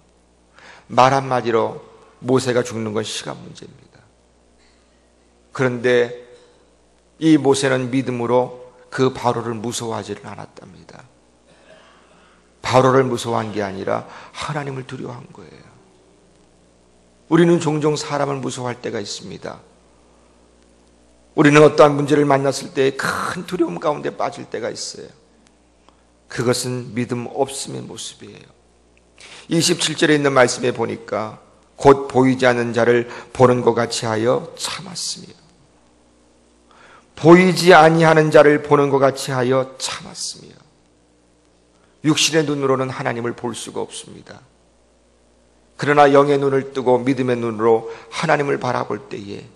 말 한마디로 모세가 죽는 건 시간 문제입니다. 그런데 이 모세는 믿음으로 그 바로를 무서워하지는 않았답니다. 바로를 무서워한 게 아니라 하나님을 두려워한 거예요. 우리는 종종 사람을 무서워할 때가 있습니다. 우리는 어떠한 문제를 만났을 때 큰 두려움 가운데 빠질 때가 있어요. 그것은 믿음 없음의 모습이에요. 27절에 있는 말씀에 보니까 곧 보이지 않는 자를 보는 것 같이 하여 참았으며, 보이지 아니하는 자를 보는 것 같이 하여 참았으며, 육신의 눈으로는 하나님을 볼 수가 없습니다. 그러나 영의 눈을 뜨고 믿음의 눈으로 하나님을 바라볼 때에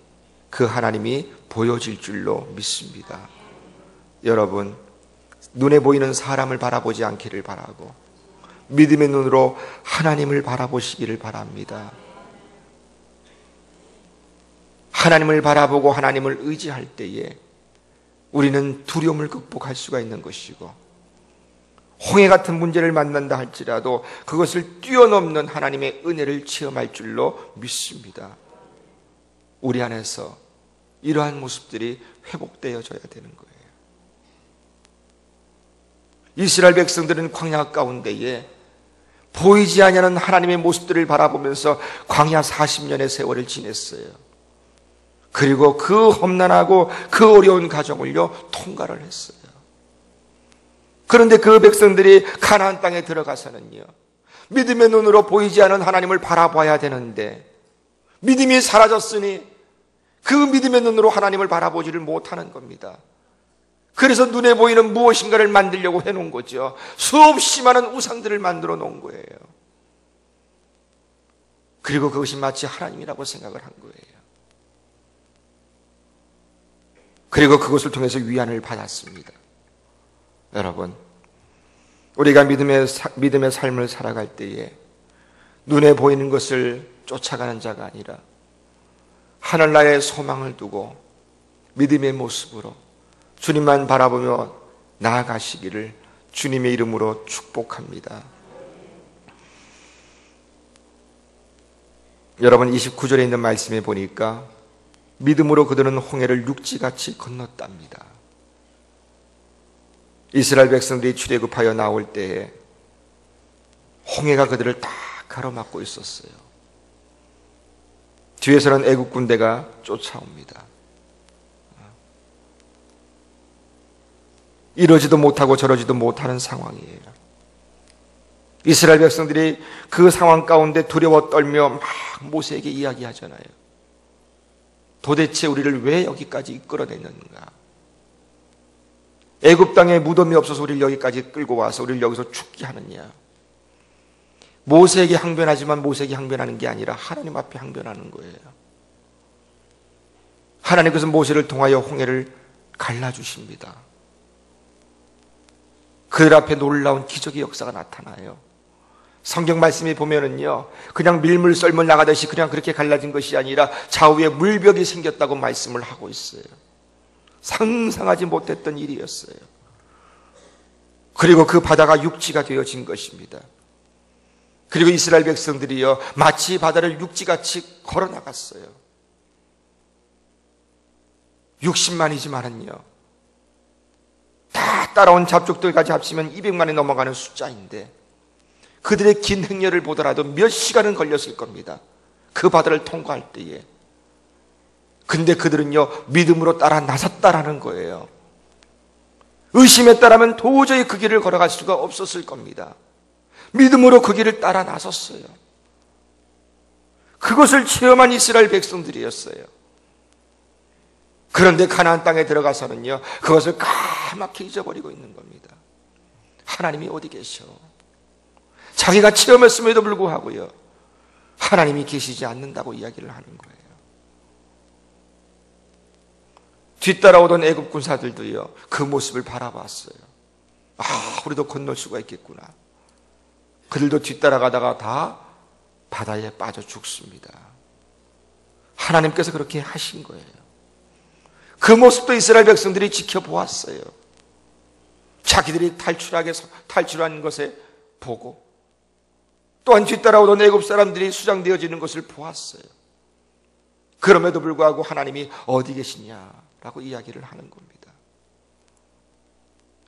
그 하나님이 보여질 줄로 믿습니다. 여러분, 눈에 보이는 사람을 바라보지 않기를 바라고 믿음의 눈으로 하나님을 바라보시기를 바랍니다. 하나님을 바라보고 하나님을 의지할 때에 우리는 두려움을 극복할 수가 있는 것이고, 홍해 같은 문제를 만난다 할지라도 그것을 뛰어넘는 하나님의 은혜를 체험할 줄로 믿습니다. 우리 안에서 이러한 모습들이 회복되어져야 되는 거예요. 이스라엘 백성들은 광야 가운데에 보이지 아니하는 하나님의 모습들을 바라보면서 광야 40년의 세월을 지냈어요. 그리고 그 험난하고 그 어려운 과정을요 통과를 했어요. 그런데 그 백성들이 가나안 땅에 들어가서는요, 믿음의 눈으로 보이지 않는 하나님을 바라봐야 되는데 믿음이 사라졌으니 그 믿음의 눈으로 하나님을 바라보지를 못하는 겁니다. 그래서 눈에 보이는 무엇인가를 만들려고 해놓은 거죠. 수없이 많은 우상들을 만들어 놓은 거예요. 그리고 그것이 마치 하나님이라고 생각을 한 거예요. 그리고 그것을 통해서 위안을 받았습니다. 여러분, 우리가 믿음의 삶을 살아갈 때에 눈에 보이는 것을 쫓아가는 자가 아니라 하늘나라의 소망을 두고 믿음의 모습으로 주님만 바라보며 나아가시기를 주님의 이름으로 축복합니다. 여러분, 29절에 있는 말씀에 보니까 믿음으로 그들은 홍해를 육지같이 건넜답니다. 이스라엘 백성들이 출애굽하여 나올 때에 홍해가 그들을 다 가로막고 있었어요. 뒤에서는 애국 군대가 쫓아옵니다. 이러지도 못하고 저러지도 못하는 상황이에요. 이스라엘 백성들이 그 상황 가운데 두려워 떨며 막 모세에게 이야기하잖아요. 도대체 우리를 왜 여기까지 이끌어냈는가? 애굽 땅에 무덤이 없어서 우리를 여기까지 끌고 와서 우리를 여기서 죽게 하느냐? 모세에게 항변하지만 모세에게 항변하는 게 아니라 하나님 앞에 항변하는 거예요. 하나님께서 모세를 통하여 홍해를 갈라주십니다. 그들 앞에 놀라운 기적의 역사가 나타나요. 성경 말씀에 보면은요, 그냥 밀물 썰물 나가듯이 그냥 그렇게 갈라진 것이 아니라 좌우에 물벽이 생겼다고 말씀을 하고 있어요. 상상하지 못했던 일이었어요. 그리고 그 바다가 육지가 되어진 것입니다. 그리고 이스라엘 백성들이요, 마치 바다를 육지같이 걸어 나갔어요. 60만이지만은요, 다 따라온 잡족들까지 합치면 200만이 넘어가는 숫자인데 그들의 긴 행렬을 보더라도 몇 시간은 걸렸을 겁니다. 그 바다를 통과할 때에. 근데 그들은요, 믿음으로 따라 나섰다라는 거예요. 의심했다라면 도저히 그 길을 걸어갈 수가 없었을 겁니다. 믿음으로 그 길을 따라 나섰어요. 그것을 체험한 이스라엘 백성들이었어요. 그런데 가나안 땅에 들어가서는요, 그것을 까맣게 잊어버리고 있는 겁니다. 하나님이 어디 계셔? 자기가 체험했음에도 불구하고요, 하나님이 계시지 않는다고 이야기를 하는 거예요. 뒤따라오던 애굽 군사들도요, 그 모습을 바라봤어요. 우리도 건널 수가 있겠구나. 그들도 뒤따라가다가 다 바다에 빠져 죽습니다. 하나님께서 그렇게 하신 거예요. 그 모습도 이스라엘 백성들이 지켜보았어요. 자기들이 탈출한 것에 보고, 또한 뒤따라오던 애굽 사람들이 수장되어지는 것을 보았어요. 그럼에도 불구하고 하나님이 어디 계시냐라고 이야기를 하는 겁니다.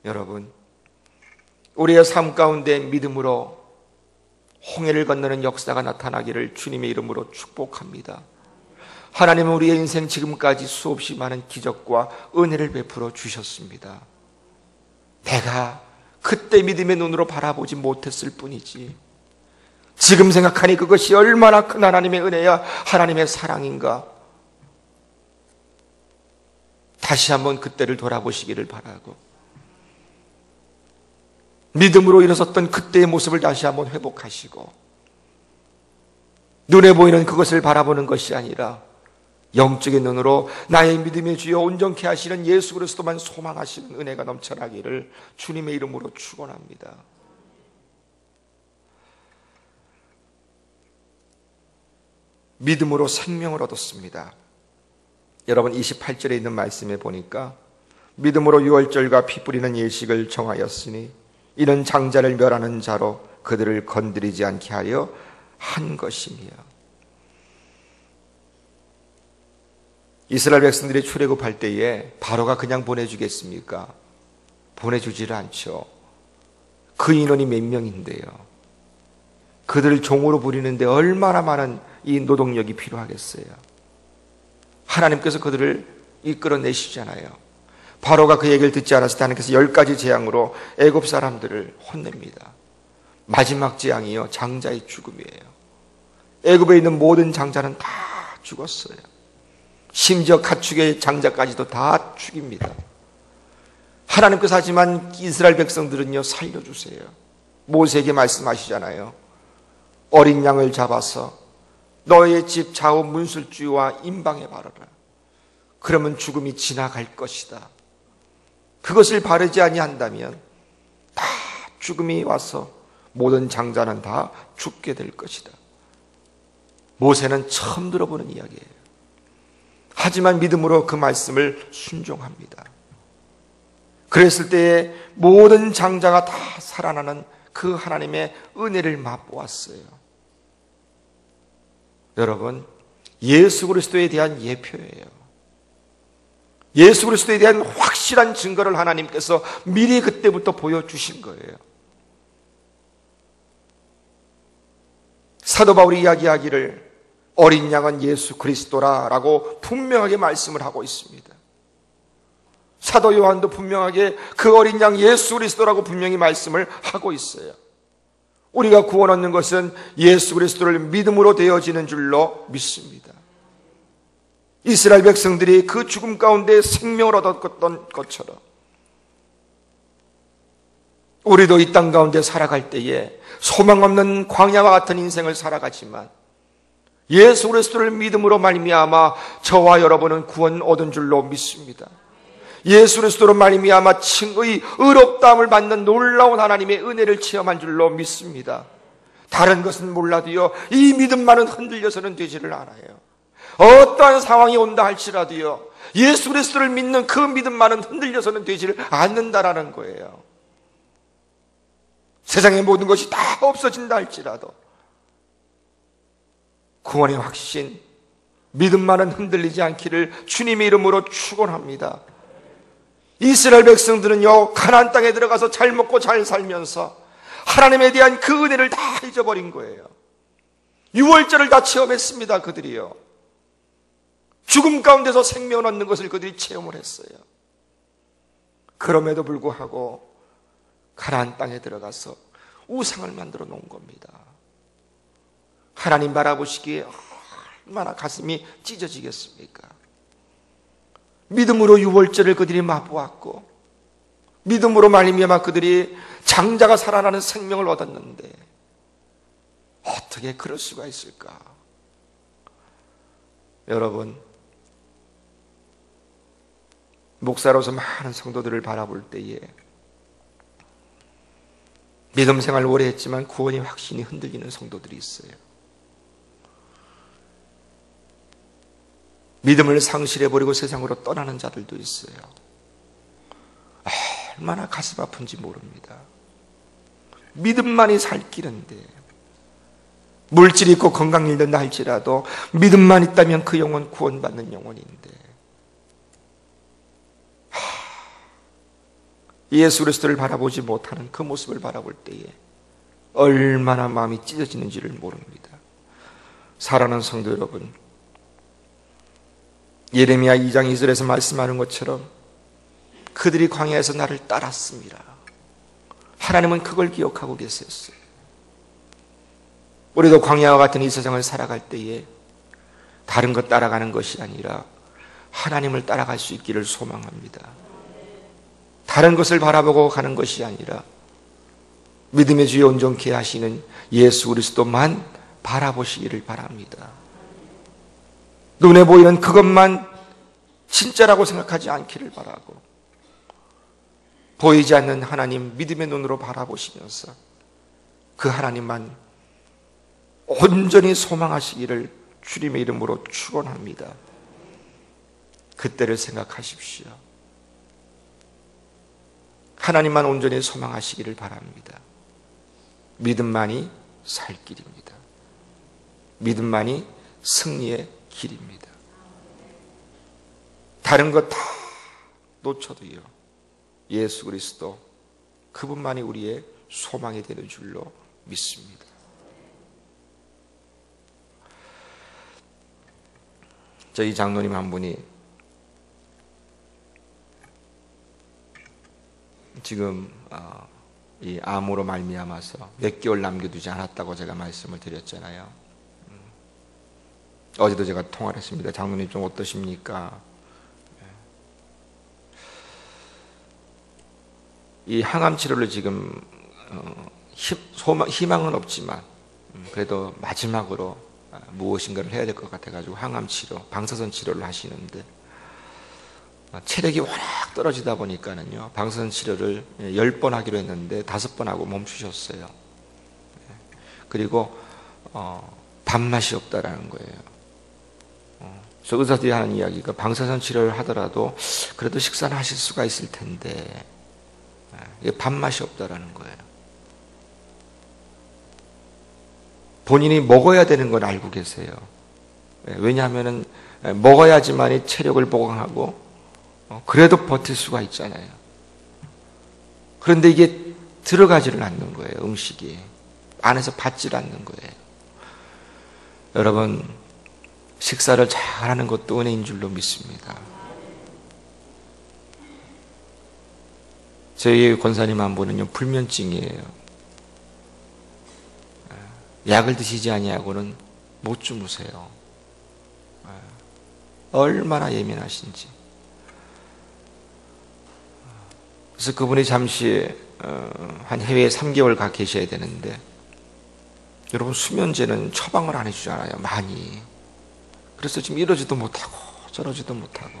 여러분, 우리의 삶 가운데 믿음으로 홍해를 건너는 역사가 나타나기를 주님의 이름으로 축복합니다. 하나님은 우리의 인생 지금까지 수없이 많은 기적과 은혜를 베풀어 주셨습니다. 내가 그때 믿음의 눈으로 바라보지 못했을 뿐이지, 지금 생각하니 그것이 얼마나 큰 하나님의 은혜야, 하나님의 사랑인가. 다시 한번 그때를 돌아보시기를 바라고, 믿음으로 일어섰던 그때의 모습을 다시 한번 회복하시고, 눈에 보이는 그것을 바라보는 것이 아니라 영적인 눈으로 나의 믿음의 주여 온전케 하시는 예수 그리스도만 소망하시는 은혜가 넘쳐나기를 주님의 이름으로 축원합니다. 믿음으로 생명을 얻었습니다. 여러분, 28절에 있는 말씀에 보니까 믿음으로 유월절과 피 뿌리는 예식을 정하였으니 이는 장자를 멸하는 자로 그들을 건드리지 않게 하려 한 것이며. 이스라엘 백성들이 출애굽할 때에 바로가 그냥 보내주겠습니까? 보내주지를 않죠. 그 인원이 몇 명인데요, 그들을 종으로 부리는데 얼마나 많은 이 노동력이 필요하겠어요. 하나님께서 그들을 이끌어내시잖아요. 바로가 그 얘기를 듣지 않았을 때 하나님께서 10가지 재앙으로 애굽 사람들을 혼냅니다. 마지막 재앙이요, 장자의 죽음이에요. 애굽에 있는 모든 장자는 다 죽었어요. 심지어 가축의 장자까지도 다 죽입니다. 하나님께서 하지만 이스라엘 백성들은요, 살려주세요. 모세에게 말씀하시잖아요. 어린 양을 잡아서 너의 집 좌우 문술주와 임방에 바르라. 그러면 죽음이 지나갈 것이다. 그것을 바르지 아니한다면 다 죽음이 와서 모든 장자는 다 죽게 될 것이다. 모세는 처음 들어보는 이야기예요. 하지만 믿음으로 그 말씀을 순종합니다. 그랬을 때에 모든 장자가 다 살아나는 그 하나님의 은혜를 맛보았어요. 여러분, 예수 그리스도에 대한 예표예요. 예수 그리스도에 대한 확실한 증거를 하나님께서 미리 그때부터 보여주신 거예요. 사도 바울이 이야기하기를 어린 양은 예수 그리스도라라고 분명하게 말씀을 하고 있습니다. 사도 요한도 분명하게 그 어린 양 예수 그리스도라고 분명히 말씀을 하고 있어요. 우리가 구원 얻는 것은 예수 그리스도를 믿음으로 되어지는 줄로 믿습니다. 이스라엘 백성들이 그 죽음 가운데 생명을 얻었던 것처럼 우리도 이 땅 가운데 살아갈 때에 소망 없는 광야와 같은 인생을 살아가지만 예수 그리스도를 믿음으로 말미암아 저와 여러분은 구원 얻은 줄로 믿습니다. 예수 그리스도로 말미암아 칭의 의롭다함을 받는 놀라운 하나님의 은혜를 체험한 줄로 믿습니다. 다른 것은 몰라도요, 이 믿음만은 흔들려서는 되지를 않아요. 어떠한 상황이 온다 할지라도요, 예수 그리스도를 믿는 그 믿음만은 흔들려서는 되지를 않는다라는 거예요. 세상의 모든 것이 다 없어진다 할지라도 구원의 확신, 믿음만은 흔들리지 않기를 주님의 이름으로 축원합니다. 이스라엘 백성들은요, 가나안 땅에 들어가서 잘 먹고 잘 살면서 하나님에 대한 그 은혜를 다 잊어버린 거예요. 유월절을 다 체험했습니다. 그들이요, 죽음 가운데서 생명을 얻는 것을 그들이 체험을 했어요. 그럼에도 불구하고 가나안 땅에 들어가서 우상을 만들어 놓은 겁니다. 하나님 바라보시기에 얼마나 가슴이 찢어지겠습니까? 믿음으로 유월절을 그들이 맛보았고 믿음으로 말미암아 그들이 장자가 살아나는 생명을 얻었는데 어떻게 그럴 수가 있을까? 여러분, 목사로서 많은 성도들을 바라볼 때에 믿음 생활 오래 했지만 구원이 확신이 흔들리는 성도들이 있어요. 믿음을 상실해버리고 세상으로 떠나는 자들도 있어요. 얼마나 가슴 아픈지 모릅니다. 믿음만이 살 길인데 물질이 있고 건강 잃는다 할지라도 믿음만 있다면 그 영혼 구원받는 영혼인데 예수 그리스도를 바라보지 못하는 그 모습을 바라볼 때에 얼마나 마음이 찢어지는지를 모릅니다. 사랑하는 성도 여러분, 예레미야 2장 2절에서 말씀하는 것처럼 그들이 광야에서 나를 따랐습니다. 하나님은 그걸 기억하고 계셨어요. 우리도 광야와 같은 이 세상을 살아갈 때에 다른 것 따라가는 것이 아니라 하나님을 따라갈 수 있기를 소망합니다. 다른 것을 바라보고 가는 것이 아니라 믿음의 주에 온전케 하시는 예수 그리스도만 바라보시기를 바랍니다. 눈에 보이는 그것만 진짜라고 생각하지 않기를 바라고 보이지 않는 하나님 믿음의 눈으로 바라보시면서 그 하나님만 온전히 소망하시기를 주님의 이름으로 축원합니다. 그때를 생각하십시오. 하나님만 온전히 소망하시기를 바랍니다. 믿음만이 살 길입니다. 믿음만이 승리의 길입니다. 다른 것 다 놓쳐도요, 예수 그리스도 그분만이 우리의 소망이 되는 줄로 믿습니다. 저희 장로님 한 분이 지금 이 암으로 말미암아서 몇 개월 남겨두지 않았다고 제가 말씀을 드렸잖아요. 어제도 제가 통화를 했습니다. 장로님 좀 어떠십니까? 이 항암 치료를 지금 희망은 없지만 그래도 마지막으로 무엇인가를 해야 될 것 같아가지고 항암 치료, 방사선 치료를 하시는데 체력이 워낙 떨어지다 보니까는요, 방사선 치료를 10번 하기로 했는데 5번 하고 멈추셨어요. 그리고 밥맛이 없다라는 거예요. 그래서 의사들이 하는 이야기가 방사선 치료를 하더라도 그래도 식사는 하실 수가 있을 텐데 밥맛이 없다라는 거예요. 본인이 먹어야 되는 걸 알고 계세요. 왜냐하면 먹어야지만이 체력을 보강하고 그래도 버틸 수가 있잖아요. 그런데 이게 들어가지를 않는 거예요. 음식이 안에서 받질 않는 거예요. 여러분, 식사를 잘하는 것도 은혜인 줄로 믿습니다. 저희 권사님 한 분은요, 불면증이에요. 약을 드시지 아니하고는 못 주무세요. 얼마나 예민하신지. 그래서 그분이 잠시 한 해외에 3개월 가 계셔야 되는데, 여러분, 수면제는 처방을 안 해주잖아요, 많이. 그래서 지금 이러지도 못하고 저러지도 못하고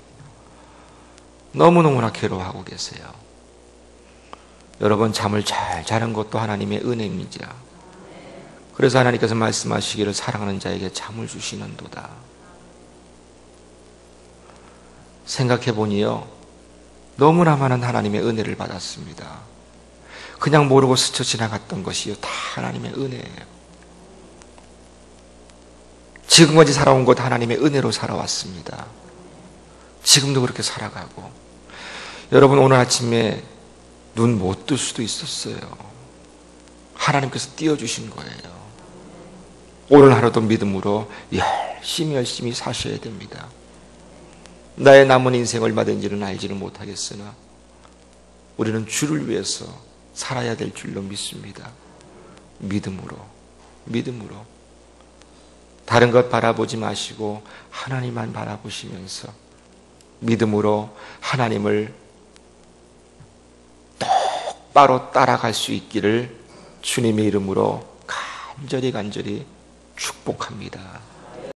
너무너무나 괴로워하고 계세요. 여러분, 잠을 잘 자는 것도 하나님의 은혜입니다. 그래서 하나님께서 말씀하시기를 사랑하는 자에게 잠을 주시는도다. 생각해보니요, 너무나 많은 하나님의 은혜를 받았습니다. 그냥 모르고 스쳐 지나갔던 것이요, 다 하나님의 은혜예요. 지금까지 살아온 것 하나님의 은혜로 살아왔습니다. 지금도 그렇게 살아가고. 여러분, 오늘 아침에 눈 못 뜰 수도 있었어요. 하나님께서 띄워주신 거예요. 오늘 하루도 믿음으로 열심히 사셔야 됩니다. 나의 남은 인생 얼마 된지는 알지는 못하겠으나 우리는 주를 위해서 살아야 될 줄로 믿습니다. 믿음으로. 다른 것 바라보지 마시고 하나님만 바라보시면서 믿음으로 하나님을 똑바로 따라갈 수 있기를 주님의 이름으로 간절히 축복합니다.